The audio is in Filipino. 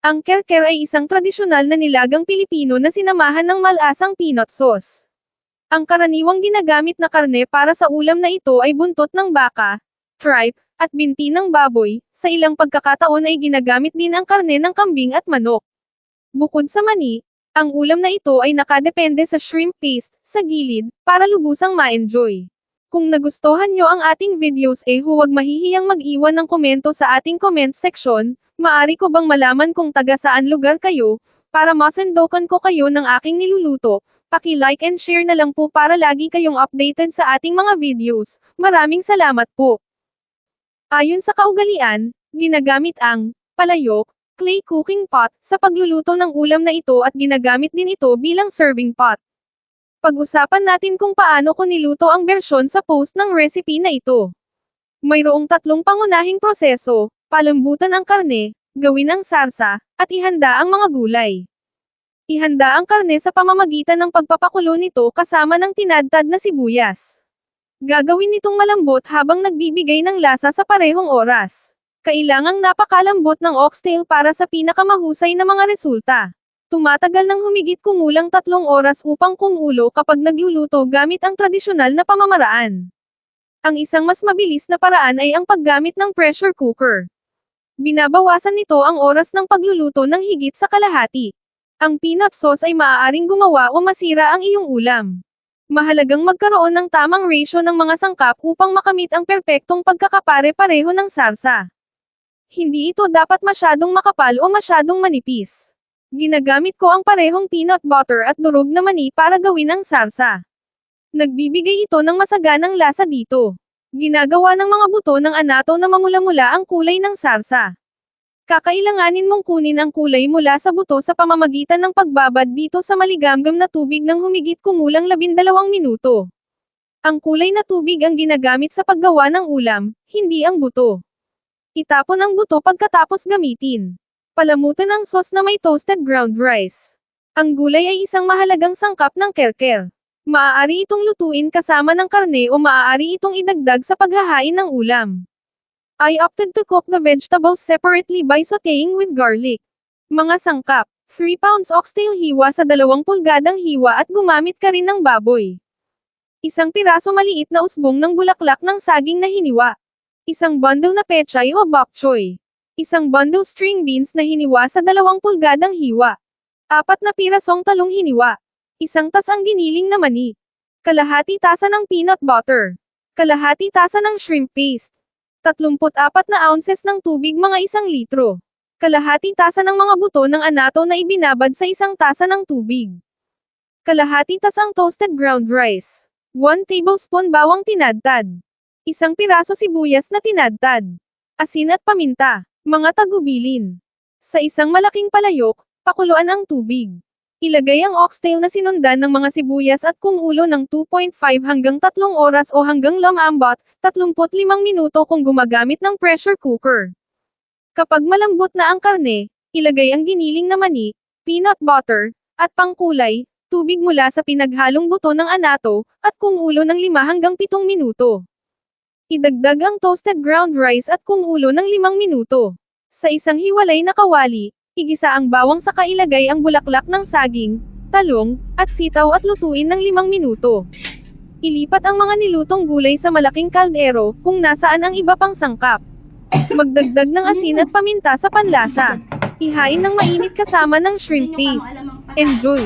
Ang kerker ay isang tradisyonal na nilagang Pilipino na sinamahan ng malasang peanut sauce. Ang karaniwang ginagamit na karne para sa ulam na ito ay buntot ng baka, tripe, at binti ng baboy. Sa ilang pagkakataon ay ginagamit din ang karne ng kambing at manok. Bukod sa mani, ang ulam na ito ay nakadepende sa shrimp paste sa gilid para lubusang ma-enjoy. Kung nagustuhan nyo ang ating videos huwag mahihiyang mag-iwan ng komento sa ating comment section. Maari ko bang malaman kung taga saan lugar kayo, para masendokan ko kayo ng aking niluluto. Paki-like and share na lang po para lagi kayong updated sa ating mga videos. Maraming salamat po. Ayon sa kaugalian, ginagamit ang palayok, clay cooking pot, sa pagluluto ng ulam na ito at ginagamit din ito bilang serving pot. Pag-usapan natin kung paano ko niluto ang bersyon sa post ng recipe na ito. Mayroong 3 pangunahing proseso: palambutan ang karne, gawin ang sarsa, at ihanda ang mga gulay. Ihanda ang karne sa pamamagitan ng pagpapakulo nito kasama ng tinadtad na sibuyas. Gagawin nitong malambot habang nagbibigay ng lasa sa parehong oras. Kailangang napakalambot ng oxtail para sa pinakamahusay na mga resulta. Tumatagal ng humigit kumulang 3 oras upang kumulo kapag nagluluto gamit ang tradisyonal na pamamaraan. Ang isang mas mabilis na paraan ay ang paggamit ng pressure cooker. Binabawasan nito ang oras ng pagluluto ng higit sa kalahati. Ang peanut sauce ay maaaring gumawa o masira ang iyong ulam. Mahalagang magkaroon ng tamang ratio ng mga sangkap upang makamit ang perpektong pagkakapare-pareho ng sarsa. Hindi ito dapat masyadong makapal o masyadong manipis. Ginagamit ko ang parehong peanut butter at durog na mani para gawin ang sarsa. Nagbibigay ito ng masaganang lasa dito. Ginagawa ng mga buto ng anato na mamula-mula ang kulay ng sarsa. Kakailanganin mong kunin ang kulay mula sa buto sa pamamagitan ng pagbabad dito sa maligamgam na tubig ng humigit kumulang 12 minuto. Ang kulay na tubig ang ginagamit sa paggawa ng ulam, hindi ang buto. Itapon ang buto pagkatapos gamitin. Palamutan ang sauce na may toasted ground rice. Ang gulay ay isang mahalagang sangkap ng kerker. Maaari itong lutuin kasama ng karne o maaari itong idagdag sa paghahain ng ulam. I opted to cook the vegetables separately by sautéing with garlic. Mga sangkap: 3 pounds oxtail hiwa sa 2 pulgadang hiwa at gumamit ka rin ng baboy. Isang piraso maliit na usbong ng bulaklak ng saging na hiniwa. Isang bundle na pechay o bok choy. Isang bundle string beans na hiniwa sa 2 pulgadang hiwa. 4 na pirasong talong hiniwa. Isang tasang giniling na mani. Kalahati tasa ng peanut butter. Kalahati tasa ng shrimp paste. 34 na ounces ng tubig mga 1 litro. Kalahati tasa ng mga buto ng anato na ibinabad sa 1 tasa ng tubig. Kalahati tasang toasted ground rice. 1 tablespoon bawang tinadtad. Isang piraso sibuyas na tinadtad. Asin at paminta. Mga tagubilin. Sa isang malaking palayok, pakuluan ang tubig. Ilagay ang oxtail na sinundan ng mga sibuyas at kumulo ng 2.5 hanggang 3 oras o hanggang lumambot, 35 minuto kung gumagamit ng pressure cooker. Kapag malambot na ang karne, ilagay ang giniling na mani, peanut butter, at pangkulay, tubig mula sa pinaghalong buto ng anato, at kumulo ng 5 hanggang 7 minuto. Idagdag ang toasted ground rice at kumulo ng 5 minuto. Sa isang hiwalay na kawali, igisa ang bawang saka ilagay ang bulaklak ng saging, talong, at sitaw at lutuin ng 5 minuto. Ilipat ang mga nilutong gulay sa malaking kaldero, kung nasaan ang iba pang sangkap. Magdagdag ng asin at paminta sa panlasa. Ihain ng mainit kasama ng shrimp paste. Enjoy!